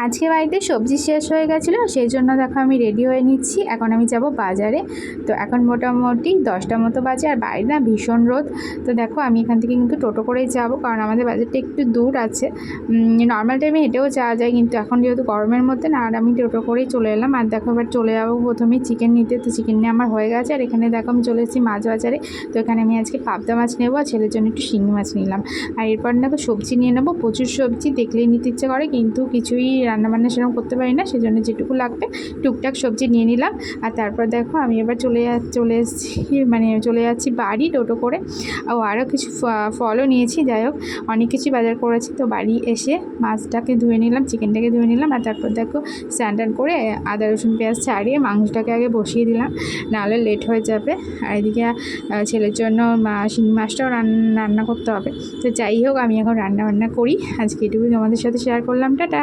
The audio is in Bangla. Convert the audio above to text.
আজকে বাড়িতে সবজি শেষ হয়ে গেছিলো, সেই জন্য দেখো আমি রেডি হয়ে নিচ্ছি। এখন আমি যাব বাজারে। তো এখন মোটামুটি 10টা মতো বাজে, আর বাইরে না ভীষণ রোদ। তো দেখো আমি এখান থেকে কিন্তু টোটো করেই যাব, কারণ আমাদের বাজারটা একটু দূর আছে। নর্মাল টাইমে হেঁটেও যাওয়া যায়, কিন্তু এখন যেহেতু গরমের মধ্যে না, আর আমি টোটো করেই চলে এলাম। আর দেখো এবার চলে যাবো প্রথমেই চিকেন নিতে। তো চিকেন নিয়ে আমার হয়ে গেছে। আর এখানে দেখো আমি চলে এসেছি মাছ বাজারে। তো এখানে আমি আজকে পাবদা মাছ নেবো, আর ছেলের জন্য একটু শিঙি মাছ নিলাম। আর এরপর দেখো সবজি নিয়ে নেবো, প্রচুর সবজি দেখলেই নিতে ইচ্ছে করে, কিন্তু কিছুই রান্নাবান্না সেরকম করতে পারি না, সেজন্য যেটুকু লাগবে টুকটাক সবজি নিয়ে নিলাম। আর তারপর দেখো আমি এবার চলে যাচ্ছি বাড়ি টোটো করে। আরও কিছু ফলও নিয়েছি। যাই হোক, অনেক কিছু বাজার করেছি। তো বাড়ি এসে মাছটাকে ধুয়ে নিলাম, চিকেনটাকে ধুয়ে নিলাম। আর তারপর দেখো স্নান করে আদা রসুন পেঁয়াজ ছাড়িয়ে মাংসটাকে আগে বসিয়ে দিলাম, নাহলে লেট হয়ে যাবে। আর এদিকে ছেলের জন্য শিঙি মাছটাও রান্না করতে হবে। তো যাই হোক, আমি এখন রান্না বান্না করি। আজকে এটুকুই তোমাদের সাথে শেয়ার করলাম। টাটা।